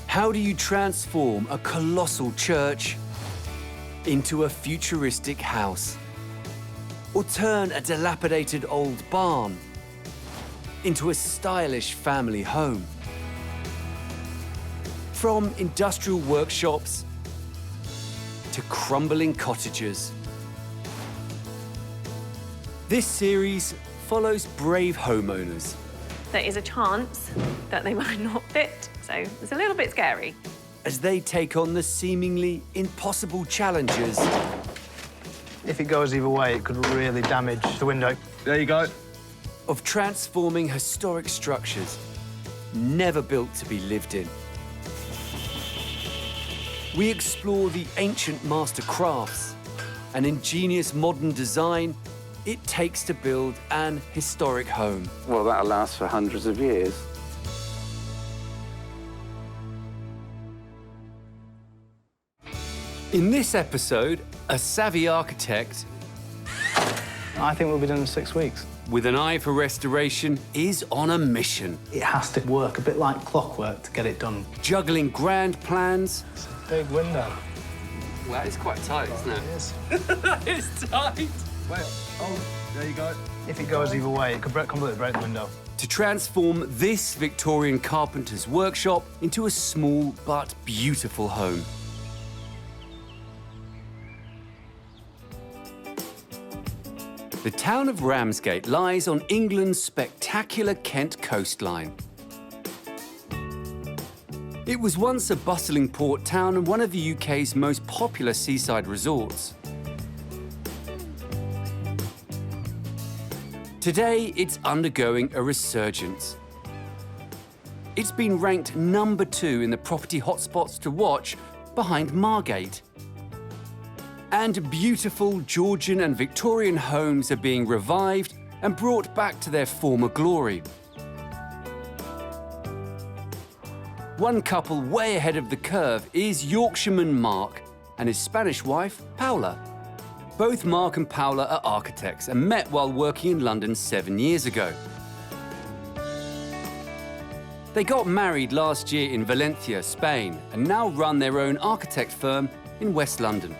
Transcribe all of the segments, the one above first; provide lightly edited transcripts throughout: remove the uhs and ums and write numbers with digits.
How do you transform a colossal church into a futuristic house? Or turn a dilapidated old barn into a stylish family home? From industrial workshops to crumbling cottages, this series follows brave homeowners. There is a chance that they might not fit, so it's a little bit scary. As they take on the seemingly impossible challenges. If it goes either way, it could really damage the window. There you go. Of transforming historic structures never built to be lived in. We explore the ancient master crafts and ingenious modern design it takes to build an historic home. Well, that'll last for hundreds of years. In this episode, a savvy architect I think we'll be done in 6 weeks. with an eye for restoration is on a mission, It has to work a bit like clockwork to get it done. juggling grand plans. It's a big window. Well, that is quite tight, isn't it? It is. That is tight. Wait, oh, there you go. If it goes either way, it could completely break the window. To transform this Victorian carpenter's workshop into a small but beautiful home. The town of Ramsgate lies on England's spectacular Kent coastline. It was once a bustling port town and one of the UK's most popular seaside resorts. Today, it's undergoing a resurgence. It's been ranked #2 in the property hotspots to watch behind Margate. And beautiful Georgian and Victorian homes are being revived and brought back to their former glory. One couple way ahead of the curve is Yorkshireman Marc and his Spanish wife, Paula. Both Marc and Paula are architects and met while working in London 7 years ago. They got married last year in Valencia, Spain, and now run their own architect firm in West London.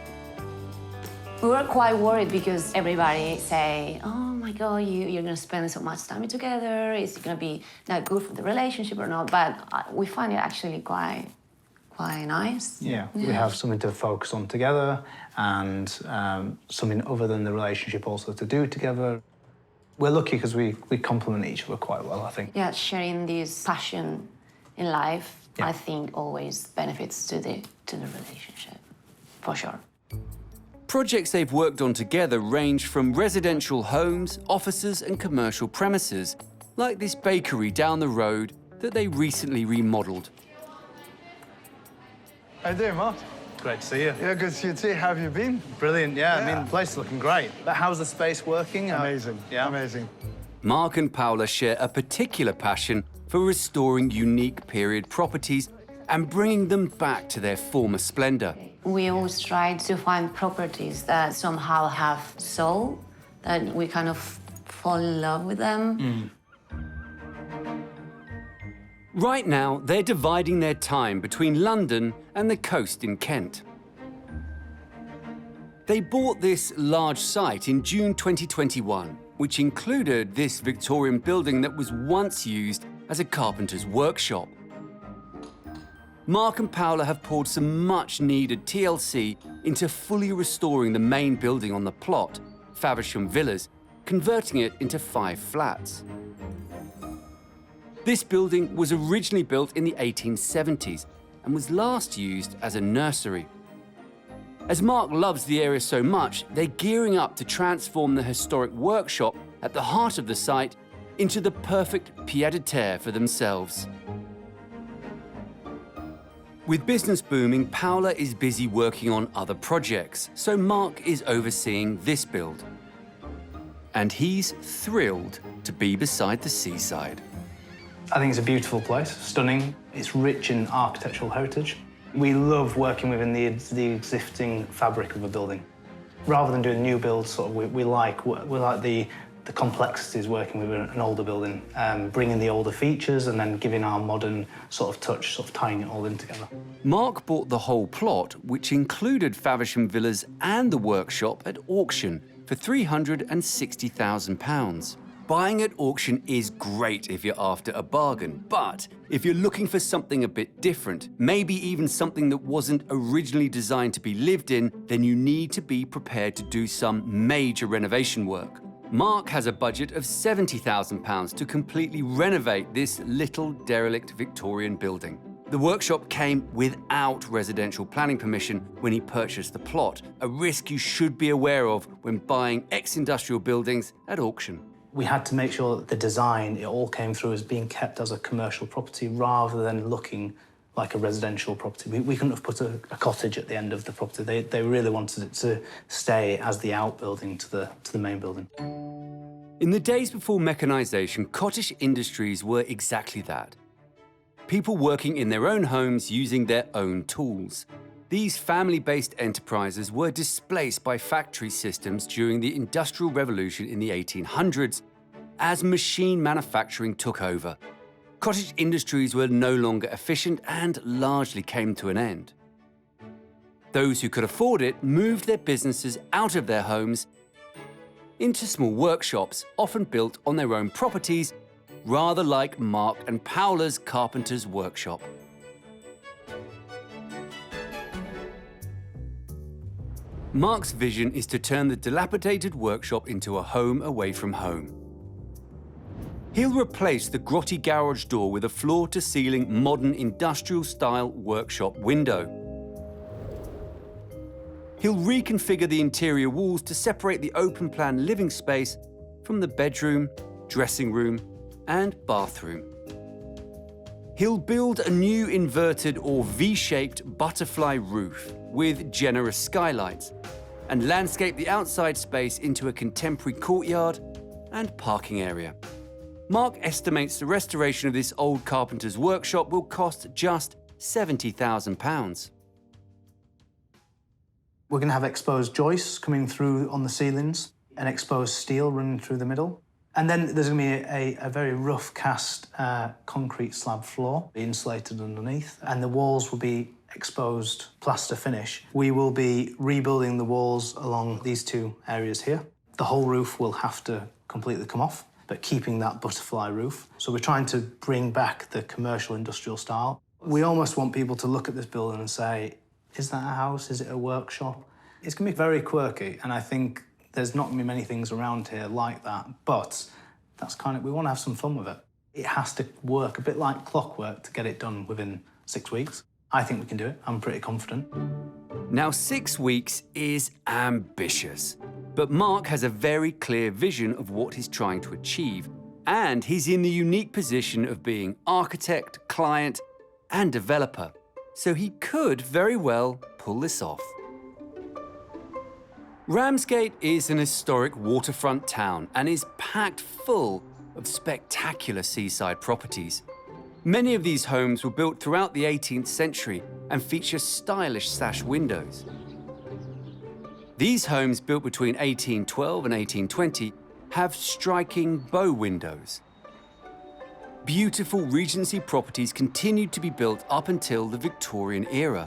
We were quite worried because everybody say, oh my God, you're going to spend so much time together. Is it going to be not good for the relationship or not? But we find it actually quite nice. Yeah, we have something to focus on together and something other than the relationship also to do together. We're lucky because we complement each other quite well, I think. Yeah, sharing this passion in life, Yeah. I think always benefits to the relationship, for sure. Projects they've worked on together range from residential homes, offices and commercial premises, like this bakery down the road that they recently remodelled. How you doing, Marc? Great to see you. Yeah, good to see you too. How have you been? Brilliant, yeah. I Yeah. mean, the place is looking great. But how's the space working? Amazing. Yeah. Amazing. Marc and Paula share a particular passion for restoring unique period properties and bringing them back to their former splendour. We always try to find properties that somehow have soul, that we kind of fall in love with them. Right now, they're dividing their time between London and the coast in Kent. They bought this large site in June 2021, which included this Victorian building that was once used as a carpenter's workshop. Marc and Paula have poured some much-needed TLC into fully restoring the main building on the plot, Faversham Villas, converting it into 5 flats. This building was originally built in the 1870s and was last used as a nursery. As Marc loves the area so much, they're gearing up to transform the historic workshop at the heart of the site into the perfect pied-à-terre for themselves. With business booming, Paula is busy working on other projects, so Marc is overseeing this build. And he's thrilled to be beside the seaside. I think it's a beautiful place, stunning. It's rich in architectural heritage. We love working within the existing fabric of a building. Rather than doing new builds, we like the the complexities working with an older building, bringing the older features and then giving our modern sort of touch, sort of tying it all in together. Marc bought the whole plot, which included Faversham Villas and the workshop, at auction for £360,000. Buying at auction is great if you're after a bargain, but if you're looking for something a bit different, maybe even something that wasn't originally designed to be lived in, then you need to be prepared to do some major renovation work. Marc has a budget of £70,000 to completely renovate this little derelict Victorian building. The workshop came without residential planning permission when he purchased the plot, a risk you should be aware of when buying ex-industrial buildings at auction. We had to make sure that the design, it all came through as being kept as a commercial property rather than looking like a residential property. We couldn't have put a cottage at the end of the property. They really wanted it to stay as the outbuilding to the main building. In the days before mechanisation, cottage industries were exactly that. People working in their own homes using their own tools. These family-based enterprises were displaced by factory systems during the Industrial Revolution in the 1800s as machine manufacturing took over. Cottage industries were no longer efficient and largely came to an end. Those who could afford it moved their businesses out of their homes into small workshops, often built on their own properties, rather like Marc and Paula's carpenter's workshop. Marc's vision is to turn the dilapidated workshop into a home away from home. He'll replace the grotty garage door with a floor-to-ceiling modern industrial-style workshop window. He'll reconfigure the interior walls to separate the open-plan living space from the bedroom, dressing room, and bathroom. He'll build a new inverted or V-shaped butterfly roof with generous skylights and landscape the outside space into a contemporary courtyard and parking area. Marc estimates the restoration of this old carpenter's workshop will cost just £70,000. We're going to have exposed joists coming through on the ceilings and exposed steel running through the middle. And then there's going to be a very rough cast concrete slab floor, insulated underneath, and the walls will be exposed plaster finish. We will be rebuilding the walls along these two areas here. The whole roof will have to completely come off, but keeping that butterfly roof. So we're trying to bring back the commercial industrial style. We almost want people to look at this building and say, is that a house? Is it a workshop? It's going to be very quirky, and I think there's not going to be many things around here like that, but that's kind of, we want to have some fun with it. It has to work a bit like clockwork to get it done within 6 weeks. I think we can do it. I'm pretty confident. Now, 6 weeks is ambitious, but Marc has a very clear vision of what he's trying to achieve, and he's in the unique position of being architect, client, and developer, so he could very well pull this off. Ramsgate is an historic waterfront town and is packed full of spectacular seaside properties. Many of these homes were built throughout the 18th century and feature stylish sash windows. These homes, built between 1812 and 1820, have striking bow windows. Beautiful Regency properties continued to be built up until the Victorian era.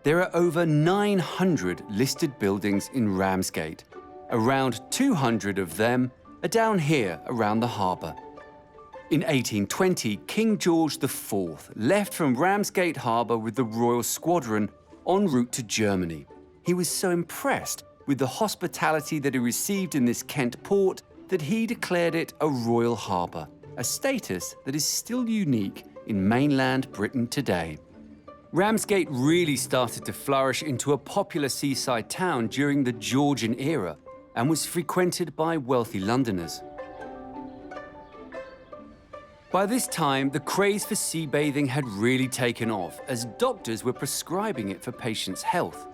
There are over 900 listed buildings in Ramsgate. Around 200 of them are down here around the harbour. In 1820, King George IV left from Ramsgate Harbour with the Royal Squadron en route to Germany. He was so impressed with the hospitality that he received in this Kent port that he declared it a royal harbour, a status that is still unique in mainland Britain today. Ramsgate really started to flourish into a popular seaside town during the Georgian era and was frequented by wealthy Londoners. By this time, the craze for sea bathing had really taken off, as doctors were prescribing it for patients' health.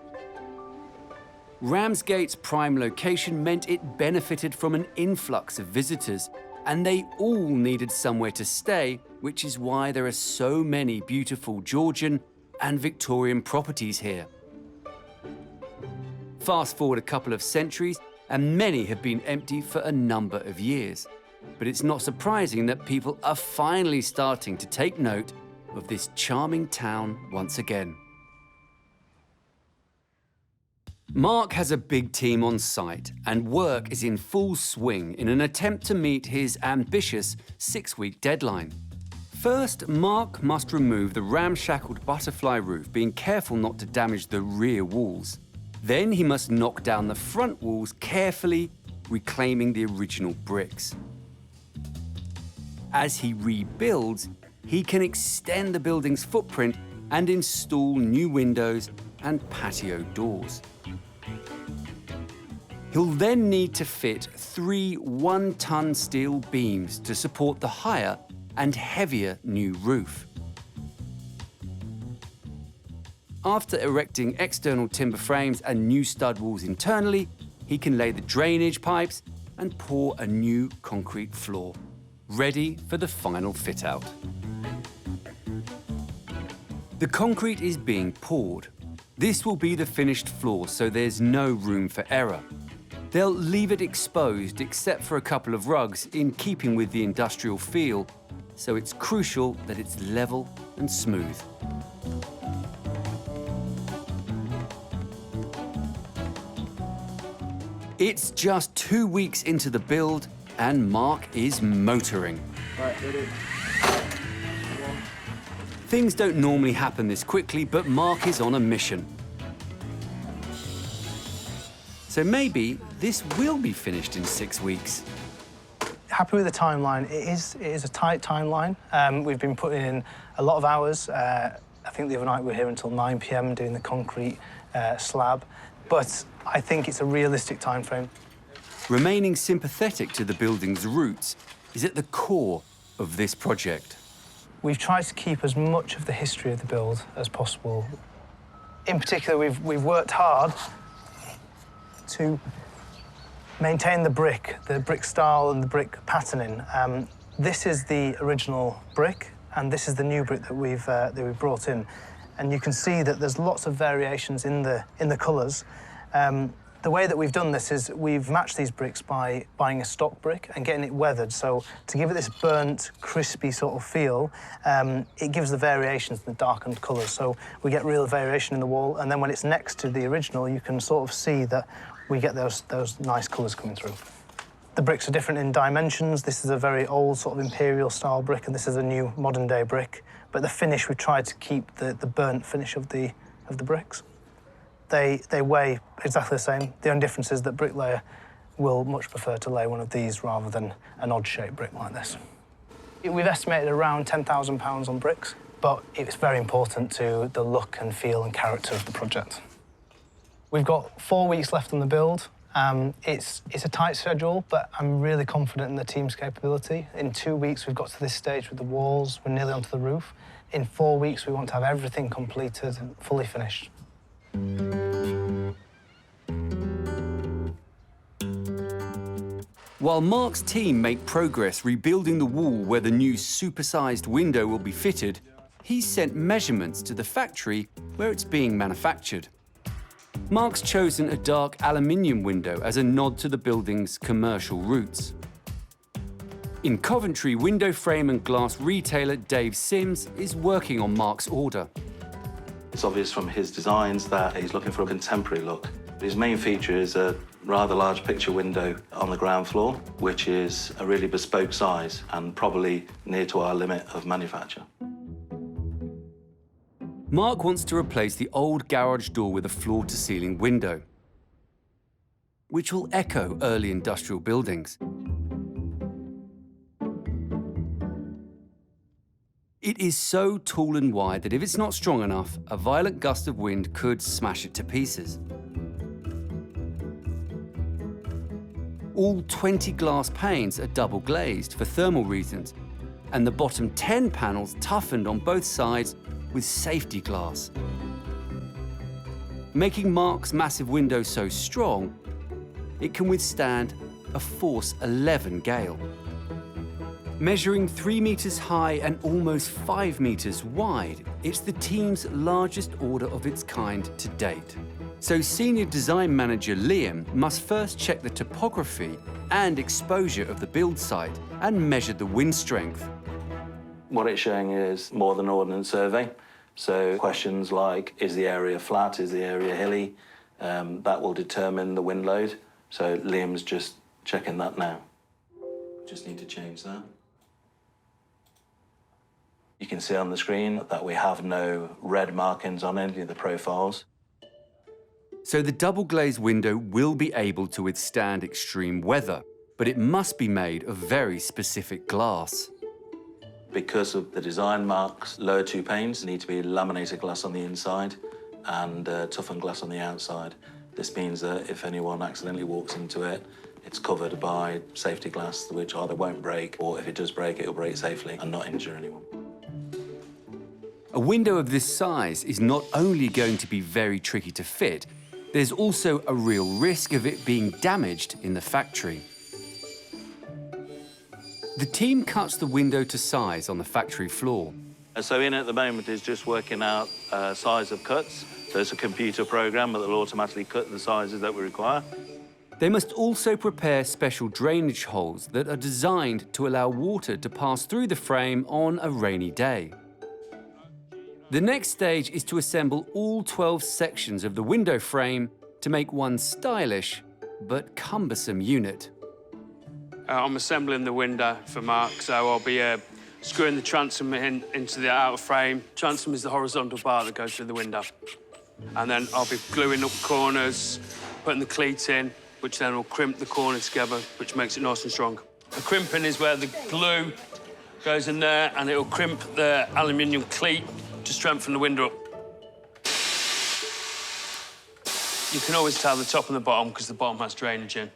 Ramsgate's prime location meant it benefited from an influx of visitors, and they all needed somewhere to stay, which is why there are so many beautiful Georgian and Victorian properties here. Fast forward a couple of centuries, and many have been empty for a number of years. But it's not surprising that people are finally starting to take note of this charming town once again. Marc has a big team on site, and work is in full swing in an attempt to meet his ambitious 6-week deadline. First, Marc must remove the ramshackled butterfly roof, being careful not to damage the rear walls. Then he must knock down the front walls carefully, reclaiming the original bricks. As he rebuilds, he can extend the building's footprint and install new windows and patio doors. He'll then need to fit 3 one-ton steel beams to support the higher and heavier new roof. After erecting external timber frames and new stud walls internally, he can lay the drainage pipes and pour a new concrete floor, ready for the final fit-out. The concrete is being poured. This will be the finished floor, so there's no room for error. They'll leave it exposed except for a couple of rugs, in keeping with the industrial feel, so it's crucial that it's level and smooth. It's just 2 weeks into the build, and Marc is motoring. Right, ready. Things don't normally happen this quickly, but Marc is on a mission. So maybe this will be finished in 6 weeks. Happy with the timeline. It is a tight timeline. We've been putting in a lot of hours. I think the other night we were here until 9 p.m. doing the concrete slab. But I think it's a realistic time frame. Remaining sympathetic to the building's roots is at the core of this project. We've tried to keep as much of the history of the build as possible. In particular, we've worked hard to maintain the brick style and the brick patterning. This is the original brick, and this is the new brick that we've brought in. And you can see that there's lots of variations in the colours. The way that we've done this is we've matched these bricks by buying a stock brick and getting it weathered. So to give it this burnt, crispy sort of feel, it gives the variations, the darkened colours. So we get real variation in the wall, and then when it's next to the original, you can sort of see that we get those nice colours coming through. The bricks are different in dimensions. This is a very old sort of imperial style brick, and this is a new modern day brick. But the finish, we tried to keep the burnt finish of the bricks. They weigh exactly the same. The only difference is that bricklayer will much prefer to lay one of these rather than an odd-shaped brick like this. We've estimated around £10,000 on bricks, but it's very important to the look and feel and character of the project. We've got 4 weeks left on the build. It's a tight schedule, but I'm really confident in the team's capability. In 2 weeks, we've got to this stage with the walls. We're nearly onto the roof. In 4 weeks, we want to have everything completed and fully finished. While Marc's team make progress rebuilding the wall where the new supersized window will be fitted, he's sent measurements to the factory where it's being manufactured. Marc's chosen a dark aluminium window as a nod to the building's commercial roots. In Coventry, window frame and glass retailer Dave Sims is working on Marc's order. It's obvious from his designs that he's looking for a contemporary look. His main feature is a rather large picture window on the ground floor, which is a really bespoke size and probably near to our limit of manufacture. Marc wants to replace the old garage door with a floor-to-ceiling window, which will echo early industrial buildings. It is so tall and wide that if it's not strong enough, a violent gust of wind could smash it to pieces. All 20 glass panes are double glazed for thermal reasons, and the bottom 10 panels toughened on both sides with safety glass. Making Marc's massive window so strong, it can withstand a force 11 gale. Measuring 3 meters high and almost 5 meters wide, it's the team's largest order of its kind to date. So senior design manager Liam must first check the topography and exposure of the build site and measure the wind strength. What it's showing is more than ordnance survey. So questions like, is the area flat, is the area hilly? That will determine the wind load. So Liam's just checking that now. Just need to change that. You can see on the screen that we have no red markings on any of the profiles. So the double glazed window will be able to withstand extreme weather, but it must be made of very specific glass. Because of the design, Marc's lower two panes need to be laminated glass on the inside and toughened glass on the outside. This means that if anyone accidentally walks into it, it's covered by safety glass, which either won't break, or if it does break, it'll break safely and not injure anyone. A window of this size is not only going to be very tricky to fit, there's also a real risk of it being damaged in the factory. The team cuts the window to size on the factory floor. So in at the moment is just working out size of cuts. So it's a computer program that will automatically cut the sizes that we require. They must also prepare special drainage holes that are designed to allow water to pass through the frame on a rainy day. The next stage is to assemble all 12 sections of the window frame to make one stylish but cumbersome unit. I'm assembling the window for Marc, so I'll be screwing the transom into the outer frame. Transom is the horizontal bar that goes through the window. And then I'll be gluing up corners, putting the cleat in, which then will crimp the corner together, which makes it nice and strong. The crimping is where the glue goes in there, and it'll crimp the aluminium cleat to strengthen the window up. You can always tell the top and the bottom because the bottom has drainage in.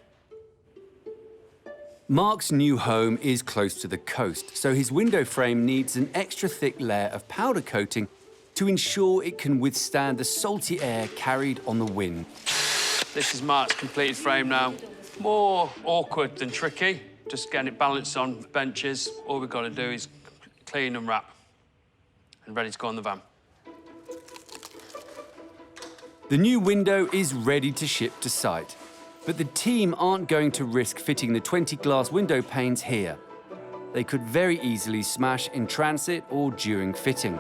Marc's new home is close to the coast, so his window frame needs an extra thick layer of powder coating to ensure it can withstand the salty air carried on the wind. This is Marc's completed frame now. More awkward than tricky, just getting it balanced on benches. All we've got to do is clean and wrap and ready to go on the van. The new window is ready to ship to site, but the team aren't going to risk fitting the 20 glass window panes here. They could very easily smash in transit or during fitting.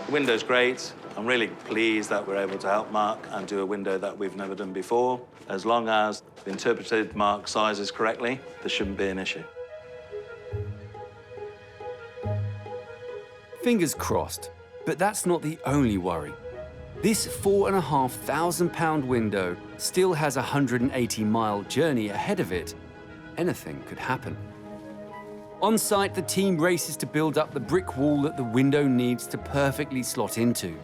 The window's great. I'm really pleased that we're able to help Marc and do a window that we've never done before. As long as we've interpreted Marc's sizes correctly, there shouldn't be an issue. Fingers crossed, but that's not the only worry. This £4,500 window still has a 180-mile journey ahead of it. Anything could happen. On site, the team races to build up the brick wall that the window needs to perfectly slot into.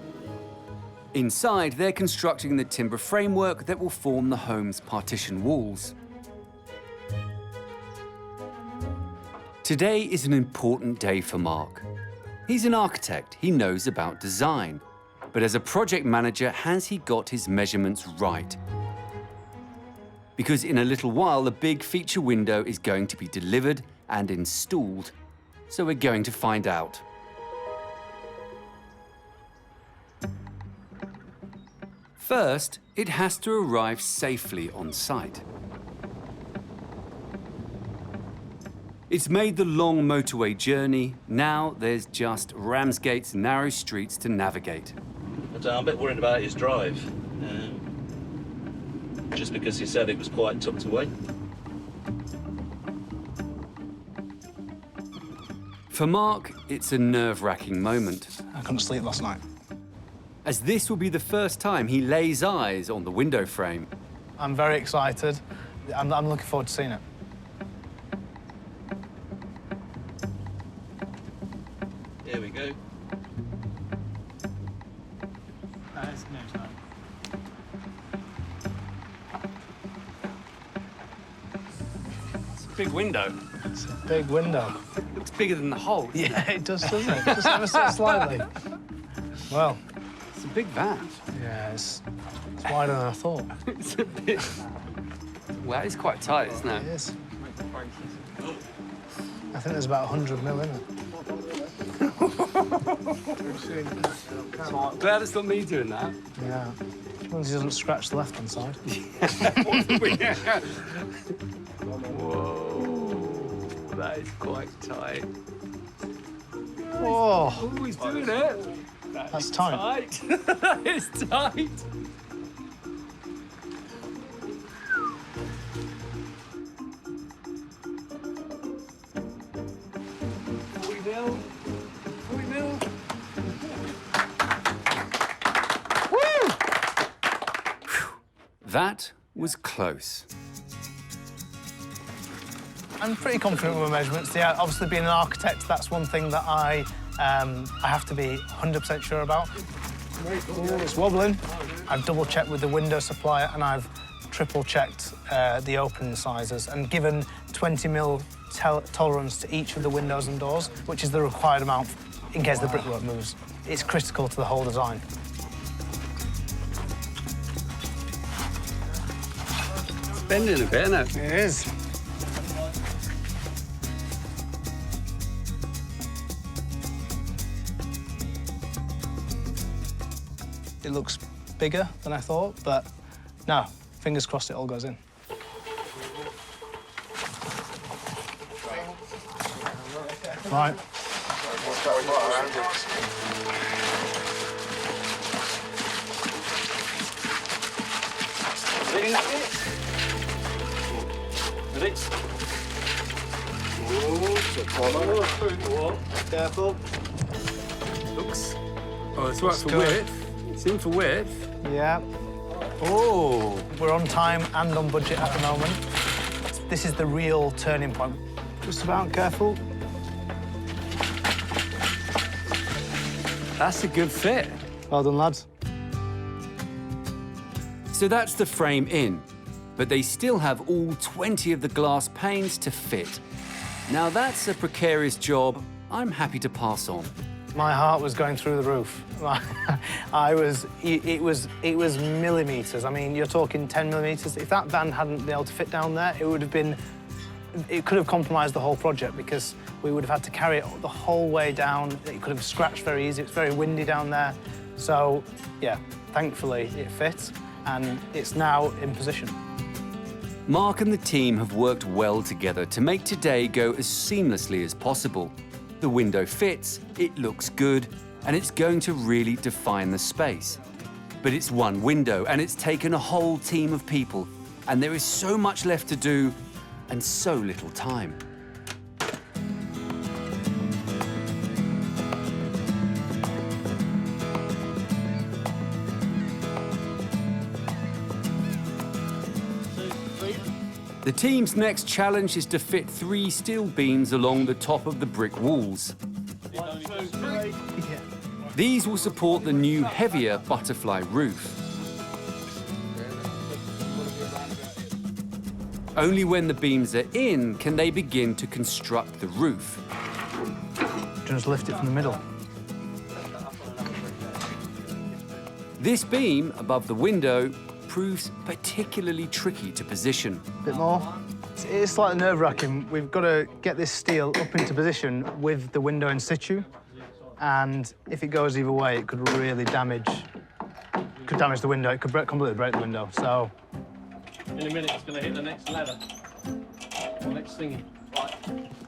Inside, they're constructing the timber framework that will form the home's partition walls. Today is an important day for Marc. He's an architect, he knows about design. But as a project manager, has he got his measurements right? Because in a little while, the big feature window is going to be delivered and installed. So we're going to find out. First, it has to arrive safely on site. It's made the long motorway journey. Now there's just Ramsgate's narrow streets to navigate. But I'm a bit worried about his drive, just because he said it was quite tucked away. For Marc, it's a nerve-wracking moment, I couldn't sleep last night. as this will be the first time he lays eyes on the window frame. I'm very excited. I'm looking forward to seeing it. Here we go. It's a big window. It's a big window. It looks bigger than the hole. Yeah, it does, doesn't it? Just ever so slightly. Well, It's a big van. yeah, it's wider than I thought. It's a bit... Well, it's quite tight, isn't It it? is. I think there's about 100 mil in it. Glad it's not me doing that. Yeah. As long as he doesn't scratch the left-hand side. Whoa, that is quite tight. Oh, Oh, he's doing it. that's tight. That is tight. That was close. I'm pretty confident with my measurements. Yeah, obviously being an architect, that's one thing that I have to be 100% sure about. Ooh, it's wobbling. I've double-checked with the window supplier and I've triple-checked the opening sizes and given 20mm tolerance to each of the windows and doors, which is the required amount in case the brickwork moves. It's critical to the whole design. Bending a bit, isn't it? It is. It looks bigger than I thought, but no, fingers crossed it all goes in. Right. Careful. Looks. Oh, it's right for width. It's in for width. Yeah. Oh. We're on time and on budget at the moment. This is the real turning point. Just about careful. That's a good fit. Well done, lads. So that's the frame in, but they still have all 20 of the glass panes to fit. Now that's a precarious job I'm happy to pass on. My heart was going through the roof. It was millimetres. I mean, you're talking 10mm. If that van hadn't been able to fit down there, it could have compromised the whole project because we would have had to carry it the whole way down. It could have scratched very easy. It's very windy down there. So, yeah, thankfully it fit and it's now in position. Marc and the team have worked well together to make today go as seamlessly as possible. The window fits, it looks good, and it's going to really define the space. But it's one window, and it's taken a whole team of people, and there is so much left to do, and so little time. The team's next challenge is to fit 3 steel beams along the top of the brick walls. These will support the new, heavier butterfly roof. Only when the beams are in can they begin to construct the roof. Just lift it from the middle. This beam above the window proves particularly tricky to position. A bit more. It's slightly nerve-wracking. We've got to get this steel up into position with the window in situ, and if it goes either way, it could really damage the window. It could completely break the window. So, in a minute, it's going to hit the next ladder. The next thingy. Right.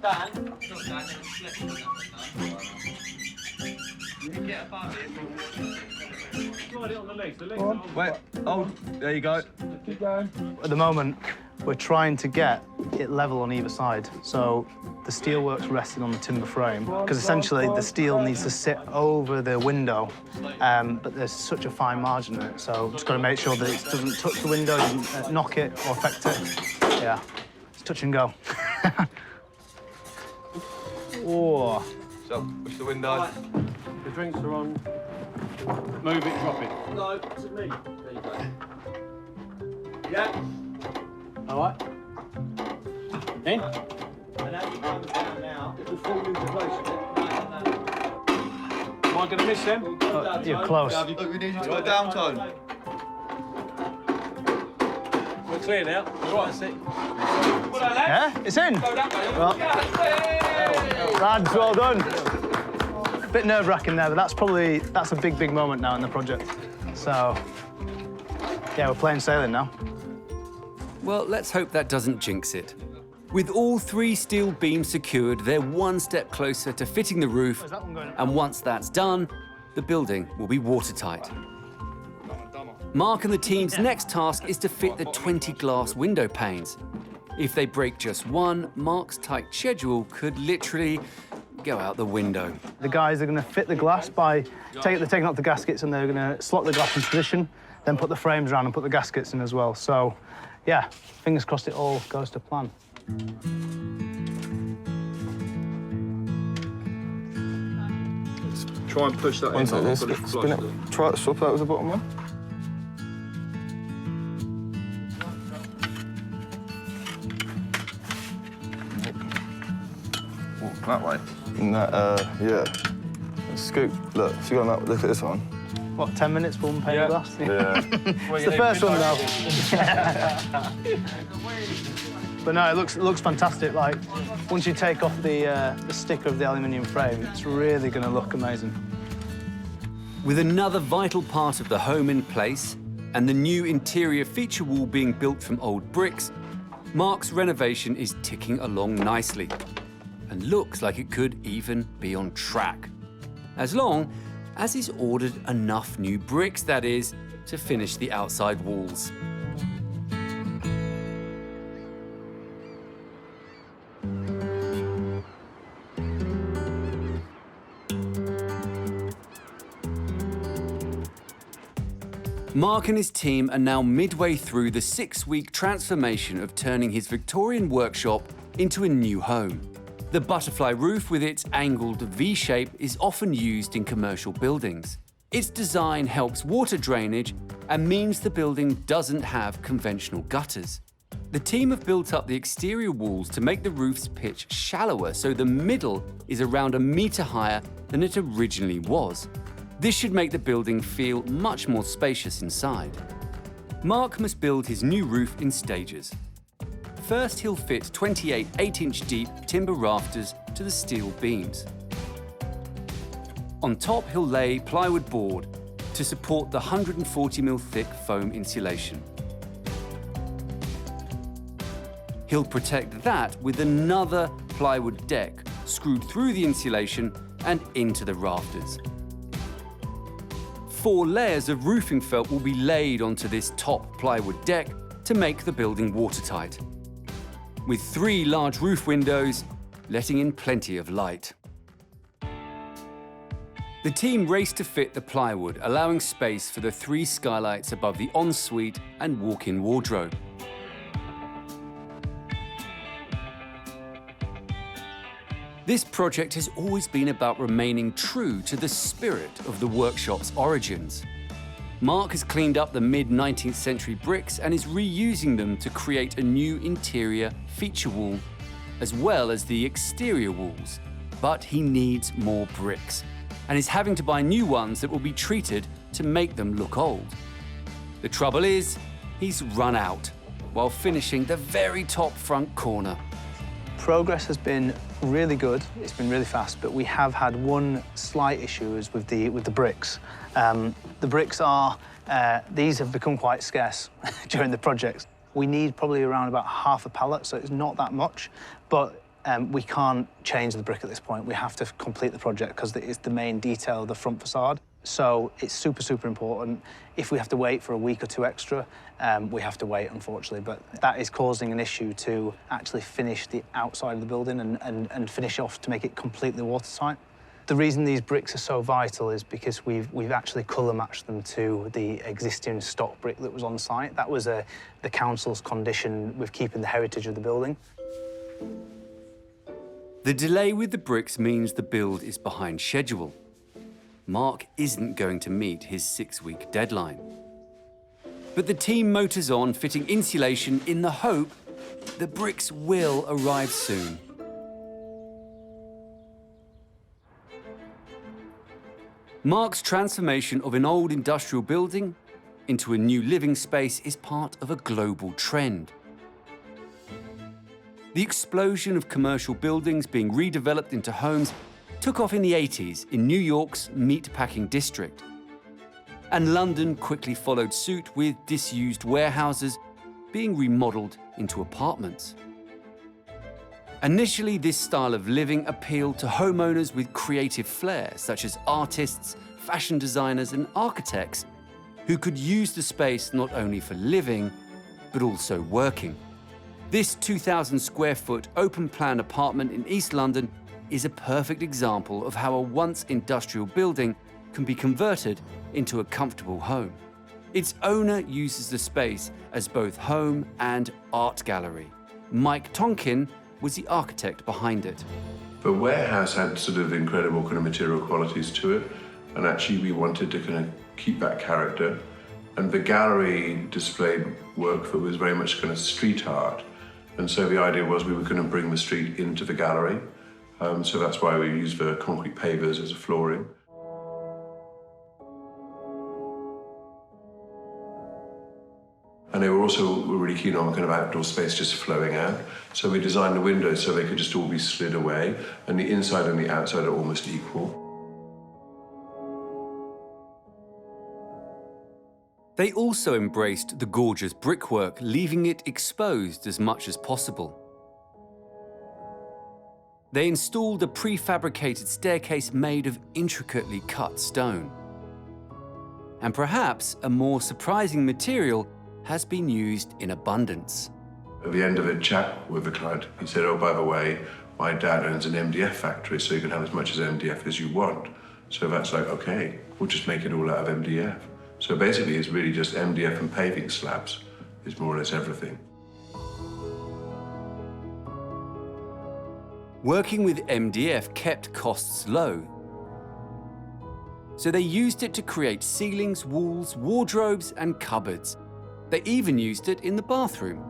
Dan. You can get above it. Slide it on the legs. The legs are on. Wait. Oh, there you go. Keep going. at the moment, we're trying to get it level on either side. So the steelwork's resting on the timber frame, because essentially the steel needs to sit over the window, but there's such a fine margin in it. So just got to make sure that it doesn't touch the window, doesn't knock it or affect it. Yeah, it's touch and go. Oh. So, push the window. The drinks are on. Move it, drop it. No, it's me. There you go. Yeah. All right. In. And as you come down now, it will fall into place. Am I going to miss him? You're close. We need you to go down, Tone. We're clear now. Right, that's it. Yeah, it's in. Well, lads, well done. Bit nerve-wracking there, but that's a big moment now in the project. So, yeah, we're plain sailing now. Well, let's hope that doesn't jinx it. With all 3 steel beams secured, they're one step closer to fitting the roof, and once that's done, the building will be watertight. Marc and the team's next task is to fit the 20 glass window panes. If they break just one, Marc's tight schedule could literally go out the window. The guys are going to fit the glass by taking out the gaskets, and they're going to slot the glass in position, then put the frames around and put the gaskets in as well. So, yeah, fingers crossed it all goes to plan. Try and push that in. Try to swap that with the bottom one. That way. And that, yeah. Scoop. Look, if you go on that, look at this one. What, 10 minutes for one pane of glass? Yeah. It's the first one, though. But no, it looks fantastic. Like, once you take off the sticker of the aluminium frame, it's really going to look amazing. With another vital part of the home in place and the new interior feature wall being built from old bricks, Marc's renovation is ticking along nicely and looks like it could even be on track. As long as he's ordered enough new bricks, that is, to finish the outside walls. Marc and his team are now midway through the 6-week transformation of turning his Victorian workshop into a new home. The butterfly roof with its angled V shape is often used in commercial buildings. Its design helps water drainage and means the building doesn't have conventional gutters. The team have built up the exterior walls to make the roof's pitch shallower, so the middle is around 1 meter higher than it originally was. This should make the building feel much more spacious inside. Marc must build his new roof in stages. First, he'll fit 28 8-inch deep timber rafters to the steel beams. On top, he'll lay plywood board to support the 140mm thick foam insulation. He'll protect that with another plywood deck screwed through the insulation and into the rafters. 4 layers of roofing felt will be laid onto this top plywood deck to make the building watertight, with 3 large roof windows letting in plenty of light. The team raced to fit the plywood, allowing space for the 3 skylights above the ensuite and walk-in wardrobe. This project has always been about remaining true to the spirit of the workshop's origins. Marc has cleaned up the mid-19th century bricks and is reusing them to create a new interior feature wall, as well as the exterior walls. But he needs more bricks, and is having to buy new ones that will be treated to make them look old. The trouble is, he's run out while finishing the very top front corner. Progress has been really good. It's been really fast, but we have had one slight issue is with the bricks. The bricks are these have become quite scarce during the project. We need probably around about half a pallet, so it's not that much, but we can't change the brick at this point. We have to complete the project because it's the main detail of the front facade. So it's super, super important. If we have to wait for a week or 2 extra, we have to wait, unfortunately. But that is causing an issue to actually finish the outside of the building and finish off to make it completely watertight. The reason these bricks are so vital is because we've actually colour matched them to the existing stock brick that was on site. That was the council's condition with keeping the heritage of the building. The delay with the bricks means the build is behind schedule. Marc isn't going to meet his 6-week deadline. But the team motors on, fitting insulation in the hope the bricks will arrive soon. Marc's transformation of an old industrial building into a new living space is part of a global trend. The explosion of commercial buildings being redeveloped into homes took off in the 80s in New York's meatpacking district. And London quickly followed suit with disused warehouses being remodeled into apartments. Initially, this style of living appealed to homeowners with creative flair, such as artists, fashion designers, and architects, who could use the space not only for living, but also working. This 2,000 square foot open plan apartment in East London is a perfect example of how a once industrial building can be converted into a comfortable home. Its owner uses the space as both home and art gallery. Mike Tonkin was the architect behind it. The warehouse had sort of incredible kind of material qualities to it, and actually we wanted to kind of keep that character. And the gallery displayed work that was very much kind of street art. And so the idea was we were going to bring the street into the gallery. So that's why we used the concrete pavers as a flooring. And they were also really keen on kind of outdoor space just flowing out. So we designed the windows so they could just all be slid away, and the inside and the outside are almost equal. They also embraced the gorgeous brickwork, leaving it exposed as much as possible. They installed a prefabricated staircase made of intricately cut stone. And perhaps a more surprising material has been used in abundance. At the end of a chat with the client, he said, "Oh, by the way, my dad owns an MDF factory, so you can have as much as MDF as you want." So that's like, okay, we'll just make it all out of MDF. So basically, it's really just MDF and paving slabs is more or less everything. Working with MDF kept costs low. So they used it to create ceilings, walls, wardrobes, and cupboards. They even used it in the bathroom.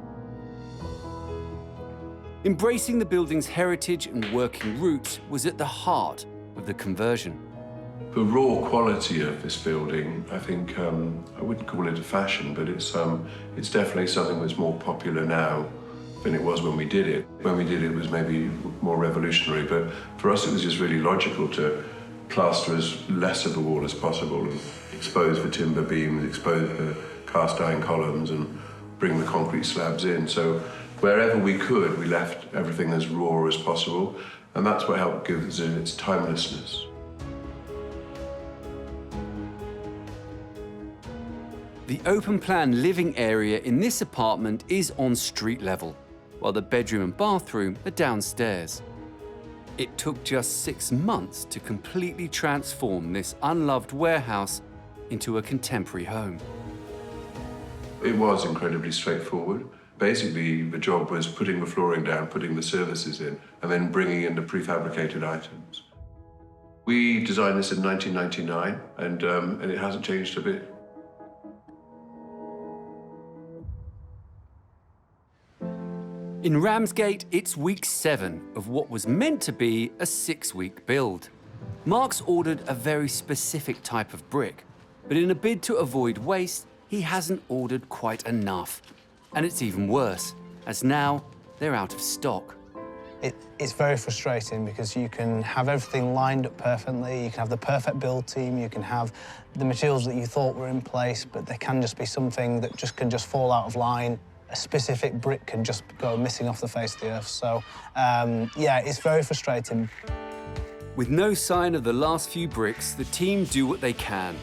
Embracing the building's heritage and working roots was at the heart of the conversion. The raw quality of this building, I think, I wouldn't call it a fashion, but it's definitely something that's more popular now than it was when we did it. When we did it, it was maybe more revolutionary, but for us it was just really logical to plaster as less of the wall as possible and expose the timber beams, expose the cast iron columns and bring the concrete slabs in. So wherever we could, we left everything as raw as possible, and that's what helped give it its timelessness. The open-plan living area in this apartment is on street level, while the bedroom and bathroom are downstairs. It took just 6 months to completely transform this unloved warehouse into a contemporary home. It was incredibly straightforward. Basically, the job was putting the flooring down, putting the services in, and then bringing in the prefabricated items. We designed this in 1999, and it hasn't changed a bit. In Ramsgate, it's week 7 of what was meant to be a 6-week build. Marc's ordered a very specific type of brick, but in a bid to avoid waste, he hasn't ordered quite enough. And it's even worse, as now they're out of stock. It's very frustrating because you can have everything lined up perfectly, you can have the perfect build team, you can have the materials that you thought were in place, but there can just be something that can just fall out of line. A specific brick can just go missing off the face of the earth. So, yeah, it's very frustrating. With no sign of the last few bricks, the team do what they can.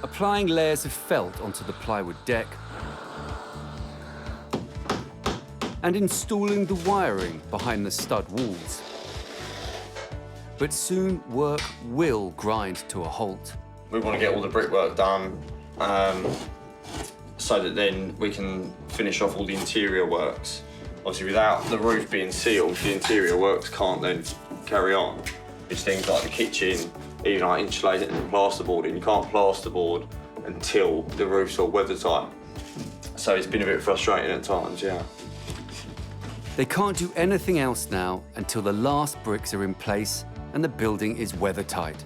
Applying layers of felt onto the plywood deck and installing the wiring behind the stud walls. But soon, work will grind to a halt. We want to get all the brickwork done so that then we can finish off all the interior works. Obviously, without the roof being sealed, the interior works can't then carry on. It's things like the kitchen, even like insulating and plasterboarding. You can't plasterboard until the roof's all weathertight. So it's been a bit frustrating at times, yeah. They can't do anything else now until the last bricks are in place and the building is weathertight.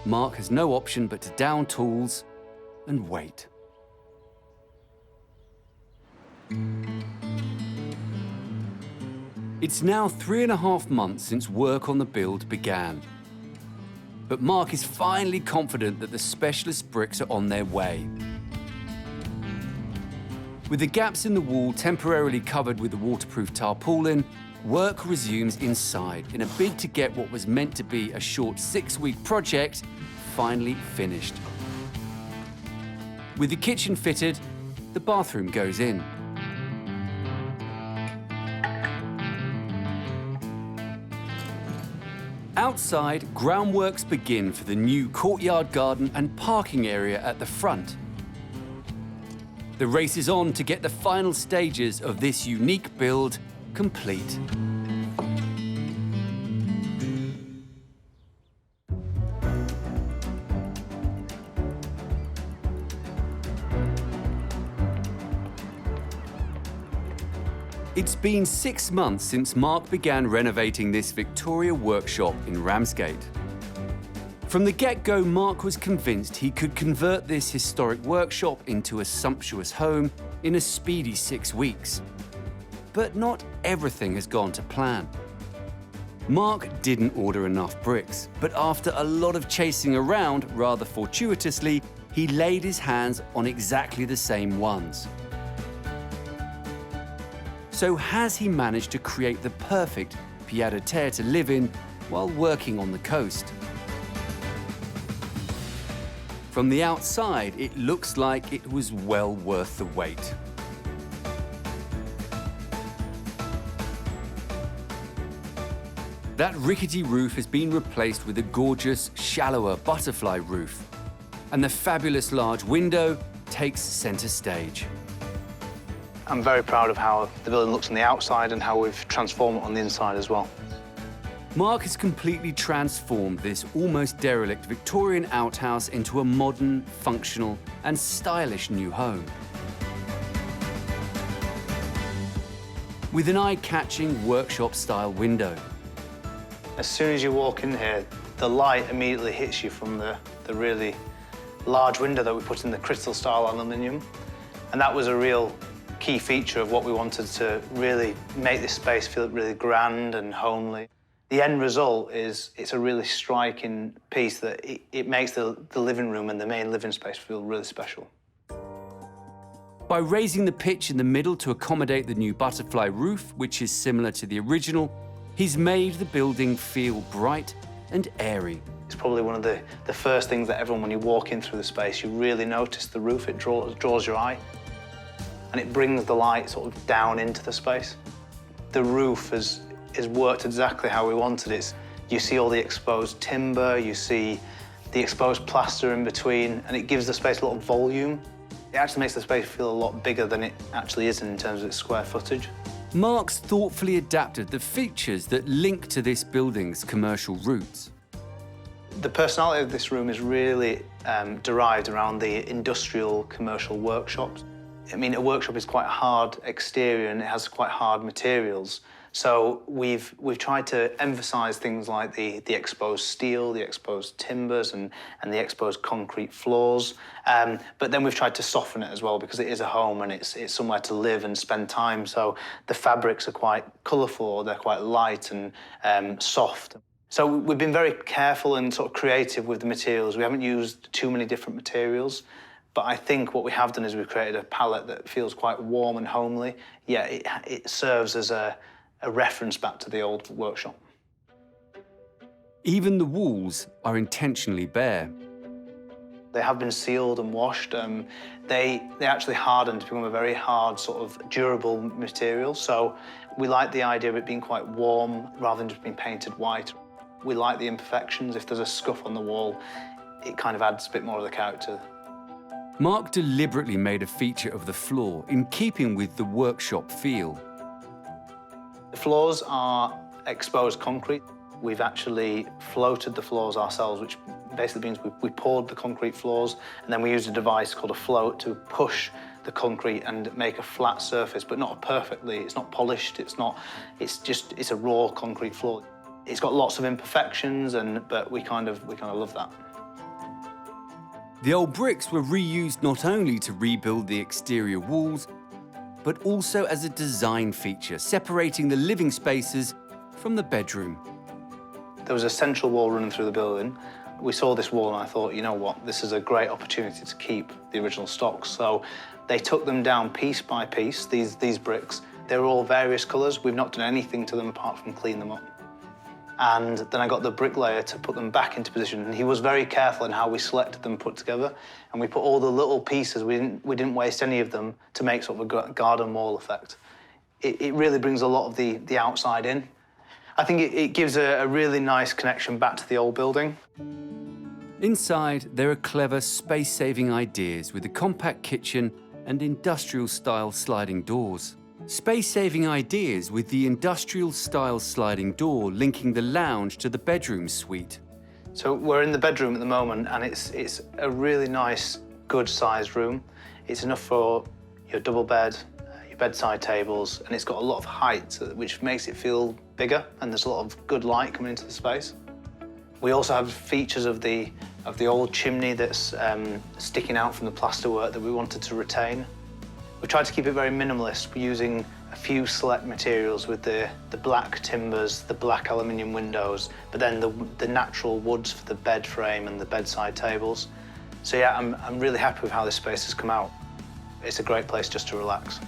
Marc has no option but to down tools and wait. It's now 3.5 months since work on the build began. But Marc is finally confident that the specialist bricks are on their way. With the gaps in the wall temporarily covered with the waterproof tarpaulin, work resumes inside in a bid to get what was meant to be a short 6-week project finally finished. With the kitchen fitted, the bathroom goes in. Outside, groundworks begin for the new courtyard garden and parking area at the front. The race is on to get the final stages of this unique build complete. It's been 6 months since Marc began renovating this Victoria workshop in Ramsgate. From the get-go, Marc was convinced he could convert this historic workshop into a sumptuous home in a speedy 6 weeks. But not everything has gone to plan. Marc didn't order enough bricks, but after a lot of chasing around, rather fortuitously, he laid his hands on exactly the same ones. So has he managed to create the perfect pied-à-terre to live in while working on the coast? From the outside, it looks like it was well worth the wait. That rickety roof has been replaced with a gorgeous, shallower butterfly roof, and the fabulous large window takes center stage. I'm very proud of how the building looks on the outside and how we've transformed it on the inside as well. Marc has completely transformed this almost derelict Victorian outhouse into a modern, functional and stylish new home. With an eye-catching workshop-style window. As soon as you walk in here, the light immediately hits you from the really large window that we put in the crystal-style aluminium. And that was a real key feature of what we wanted to really make this space feel really grand and homely. The end result is it's a really striking piece that it makes the living room and the main living space feel really special. By raising the pitch in the middle to accommodate the new butterfly roof, which is similar to the original, he's made the building feel bright and airy. It's probably one of the first things that everyone, when you walk in through the space, you really notice the roof. It draws your eye. And it brings the light sort of down into the space. The roof is worked exactly how we wanted it. You see all the exposed timber, you see the exposed plaster in between, and it gives the space a lot of volume. It actually makes the space feel a lot bigger than it actually is in terms of its square footage. Marc's thoughtfully adapted the features that link to this building's commercial roots. The personality of this room is really derived around the industrial commercial workshops. I mean, a workshop is quite a hard exterior and it has quite hard materials. So we've tried to emphasise things like the exposed steel, the exposed timbers and the exposed concrete floors. But then we've tried to soften it as well because it is a home and it's somewhere to live and spend time. So the fabrics are quite colourful, they're quite light and soft. So we've been very careful and sort of creative with the materials. We haven't used too many different materials. But I think what we have done is we've created a palette that feels quite warm and homely, yet it serves as a reference back to the old workshop. Even the walls are intentionally bare. They have been sealed and washed. They actually hardened to become a very hard, sort of durable material. So we like the idea of it being quite warm rather than just being painted white. We like the imperfections. If there's a scuff on the wall, it kind of adds a bit more of the character. Marc deliberately made a feature of the floor in keeping with the workshop feel. The floors are exposed concrete. We've actually floated the floors ourselves, which basically means we poured the concrete floors and then we used a device called a float to push the concrete and make a flat surface, but not perfectly. It's not polished, it's a raw concrete floor. It's got lots of imperfections, but we kind of love that. The old bricks were reused not only to rebuild the exterior walls, but also as a design feature, separating the living spaces from the bedroom. There was a central wall running through the building. We saw this wall and I thought, you know what, this is a great opportunity to keep the original stocks. So they took them down piece by piece, these bricks. They were all various colours. We've not done anything to them apart from clean them up. And then I got the bricklayer to put them back into position. And he was very careful in how we selected them put together. And we put all the little pieces, we didn't waste any of them to make sort of a garden wall effect. It really brings a lot of the outside in. I think it gives a really nice connection back to the old building. Inside, there are clever space-saving ideas with a compact kitchen and industrial-style sliding doors. Space-saving ideas with the industrial-style sliding door linking the lounge to the bedroom suite. So we're in the bedroom at the moment, and it's a really nice, good-sized room. It's enough for your double bed, your bedside tables, and it's got a lot of height, which makes it feel bigger, and there's a lot of good light coming into the space. We also have features of the old chimney that's sticking out from the plasterwork that we wanted to retain. We tried to keep it very minimalist, using a few select materials with the black timbers, the black aluminium windows, but then the natural woods for the bed frame and the bedside tables. So yeah, I'm really happy with how this space has come out. It's a great place just to relax.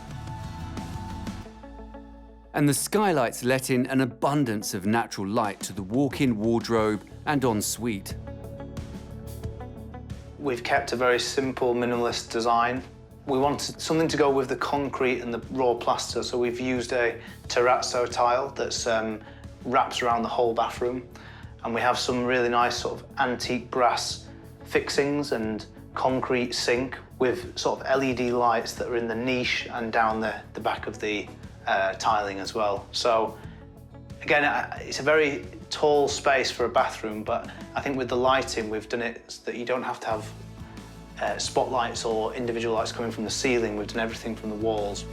And the skylights let in an abundance of natural light to the walk-in wardrobe and ensuite. We've kept a very simple, minimalist design. We wanted something to go with the concrete and the raw plaster, so we've used a terrazzo tile that's wraps around the whole bathroom. And we have some really nice sort of antique brass fixings and concrete sink with sort of LED lights that are in the niche and down the back of the tiling as well. So again, it's a very tall space for a bathroom, but I think with the lighting, we've done it so that you don't have to have spotlights or individual lights coming from the ceiling. We've done everything from the walls.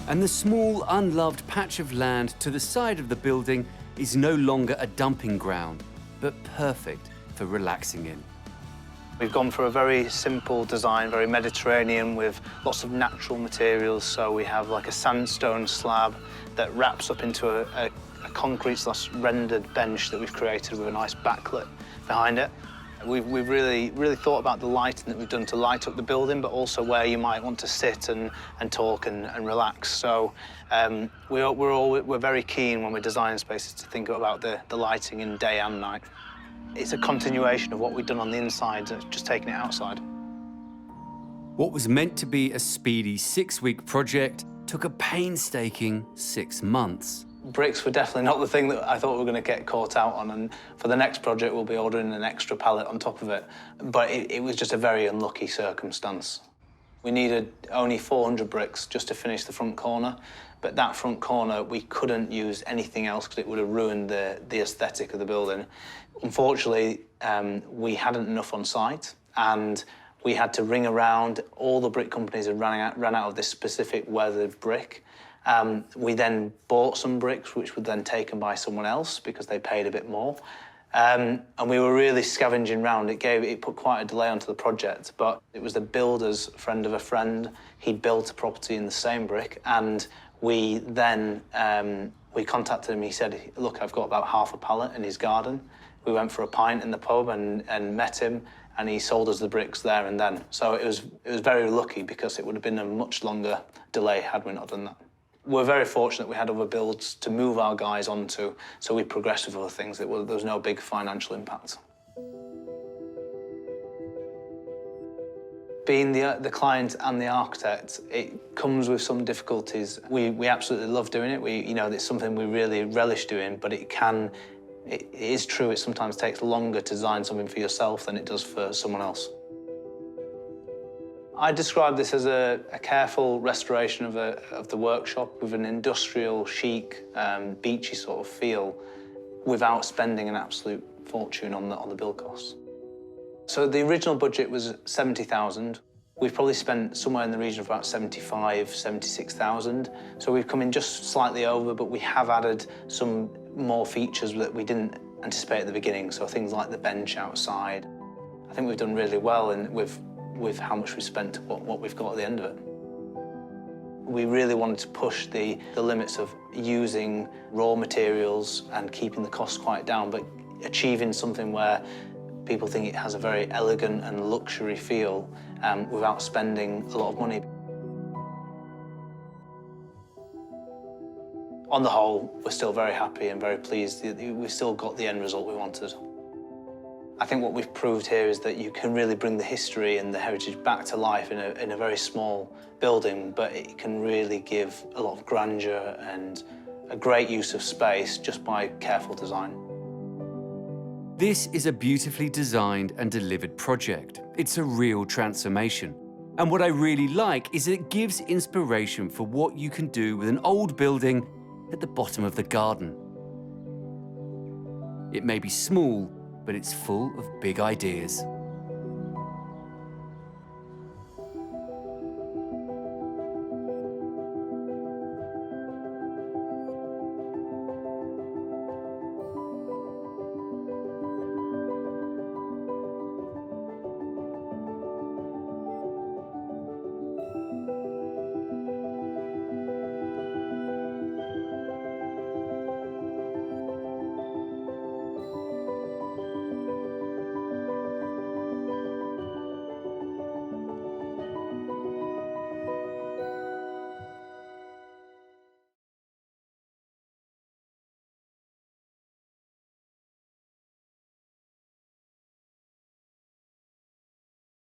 And the small, unloved patch of land to the side of the building is no longer a dumping ground, but perfect for relaxing in. We've gone for a very simple design, very Mediterranean, with lots of natural materials. So we have like a sandstone slab that wraps up into a concrete/rendered bench that we've created with a nice backlit behind it. We've really thought about the lighting that we've done to light up the building, but also where you might want to sit and talk and relax. So we're very keen when we're designing spaces to think about the lighting in day and night. It's a continuation of what we've done on the inside, just taking it outside. What was meant to be a speedy 6-week project took a painstaking 6 months. Bricks were definitely not the thing that I thought we were going to get caught out on, and for the next project we'll be ordering an extra pallet on top of it. But it was just a very unlucky circumstance. We needed only 400 bricks just to finish the front corner, but that front corner we couldn't use anything else because it would have ruined the aesthetic of the building. Unfortunately, we hadn't enough on site, and we had to ring around. All the brick companies had ran out of this specific weathered brick. We then bought some bricks, which were then taken by someone else because they paid a bit more. And we were really scavenging around. It put quite a delay onto the project, but it was the builder's friend of a friend. He built a property in the same brick, and we then we contacted him. He said, look, I've got about half a pallet in his garden. We went for a pint in the pub and met him, and he sold us the bricks there and then. So it was very lucky because it would have been a much longer delay had we not done that. We're very fortunate we had other builds to move our guys onto, so we progressed with other things. There was no big financial impact. Being the client and the architect, it comes with some difficulties. We absolutely love doing it. It's something we really relish doing, but it is true, it sometimes takes longer to design something for yourself than it does for someone else. I describe this as a careful restoration of the workshop with an industrial, chic, beachy sort of feel without spending an absolute fortune on the build costs. So the original budget was 70,000. We've probably spent somewhere in the region of about 75, 76,000. So we've come in just slightly over, but we have added some more features that we didn't anticipate at the beginning. So things like the bench outside. I think we've done really well with with how much we spent to what we've got at the end of it. We really wanted to push the limits of using raw materials and keeping the costs quite down, but achieving something where people think it has a very elegant and luxury feel without spending a lot of money. On the whole, we're still very happy and very pleased. We still got the end result we wanted. I think what we've proved here is that you can really bring the history and the heritage back to life in a very small building, but it can really give a lot of grandeur and a great use of space just by careful design. This is a beautifully designed and delivered project. It's a real transformation. And what I really like is that it gives inspiration for what you can do with an old building at the bottom of the garden. It may be small, but it's full of big ideas.